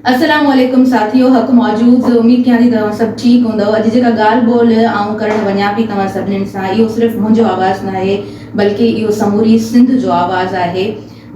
अस्सलाम वालेकुम साथियों, हक़ मौजूद। उम्मीद कयां थी तव्हां सभु ठीकु हूंदव। अॼु जेका ॻाल्हि ॿोल आऊं करणु वञा पई तव्हां सभिनीनि सां, इहो सिर्फ़ु मुंहिंजो आवाज़ु न आहे, बल्कि इहो समूरी सिंध जो आवाज़ु आहे।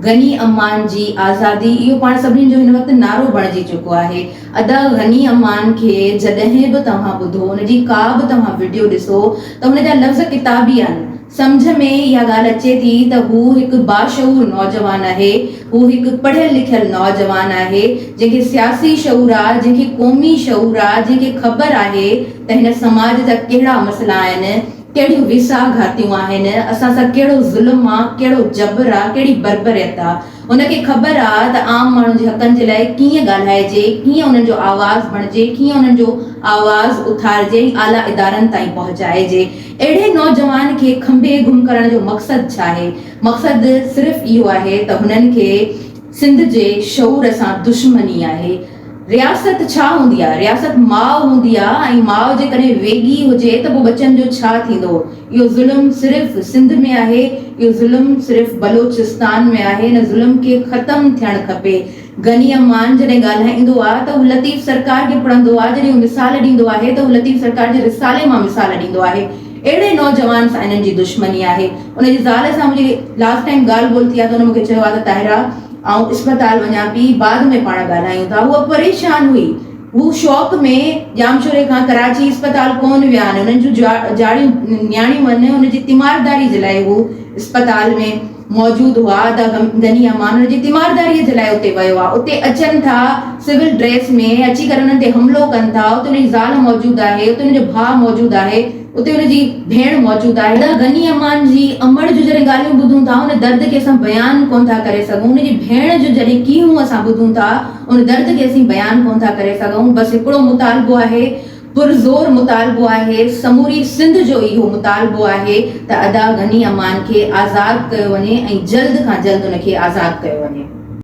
गनी अमान जी आज़ादी इहो पाण सभिनीनि जो हिन वक़्तु नारो बणिजी चुको आहे। अदा गनी अमान खे जॾहिं बि तव्हां ॿुधो, हुनजी का बि तव्हां वीडियो ॾिसो त हुनजा लफ़्ज़ किताबी आहिनि। सम्झ में इहा ॻाल्हि अचे थी त हू हिकु बाशऊर नौजवान आहे, हू हिकु पढ़ियल लिखियल नौजवान आहे, जंहिंखे सियासी शऊर आहे, जंहिंखे क़ौमी शऊर आहे, जंहिंखे ख़बर आहे त हिन समाज जा कहिड़ा मसइला आहिनि, कहिड़ियूं विसाघातियूं आहिनि, असां सां कहिड़ो ज़ुल्म आहे, कहिड़ो जबर आहे, कहिड़ी बर्बरियत आहे। हुनखे ख़बर आहे त आम माण्हुनि जे हक़नि जे लाइ कीअं ॻाल्हाइजे, कीअं उन्हनि जो आवाज़ बणिजे, कीअं उन्हनि जो आवाज़ उथारिजे, आला इदारनि ताईं पहुचाइजे। अहिड़े नौजवान खे खंभे गुम करण जो मक़सदु छा आहे? मक़सदु सिर्फ़ु इहो आहे त हुननि खे सिंध जे शऊर सां दुश्मनी आहे। रियासत छा हूंदी आहे? रियासत माउ हूंदी आहे, ऐं माउ जे कॾहिं वेगी हुजे त पोइ बचनि जो छा थींदो? इहो ज़ुल्म सिर्फ़ु सिंध में आहे, इहो ज़ुल्म सिर्फ़ु बलोचिस्तान में आहे। हिन ज़ुल्म खे ख़तमु थियणु खपे। गनी अमान जॾहिं ॻाल्हाईंदो आहे त हू लतीफ़ सरकार खे पढ़ंदो आहे, जॾहिं हू मिसाल ॾींदो आहे त हू लतीफ़ सरकार जे रिसाले मां मिसाल ॾींदो आहे। अहिड़े नौजवान सां इन्हनि जी दुश्मनी आहे। उनजी ज़ाल सां मुंहिंजी लास्ट टाइम ॻाल्हि ॿोल थी आहे त हुन मूंखे चयो आहे त ताहिरा आऊं अस्पताल वञा पई, बाद में पाण ॻाल्हायूं था। उहा परेशान हुई, हू शौक़ में जामशोरे खां कराची अस्पताल कोन विया आहिनि। हुननि जूं जाड़ियूं न्याणियूं आहिनि, हुनजी तीमारदारी जे लाइ हू अस्पताल में मौजूदु हुआ। त गनी अमान हुनजी तीमारदारीअ जे लाइ उते वियो आहे। उते अचनि था सिविल ड्रेस में, अची करे हुननि ते हमलो कनि था। उते हुनजी ज़ाल मौजूदु आहे, उते हुनजो भाउ मौजूदु आहे, उते हुनजी भेण मौजूदु आहे। त गनी अमान जी अमड़ जूं जॾहिं ॻाल्हियूं ॿुधूं था, उन दर्द खे असां बयानु कोन था करे सघूं। उनजी भेण जो जॾहिं कीहूं असां ॿुधूं था, उन दर्द खे असीं बयानु कोन था करे सघूं। बसि हिकिड़ो मुतालबो आहे, पुरज़ोर मुतालबो आहे, समूरी सिंध जो इहो मुतालबो आहे त अदा गनी अमान खे आज़ादु कयो वञे, ऐं जल्द खां जल्द उनखे आज़ादु कयो वञे।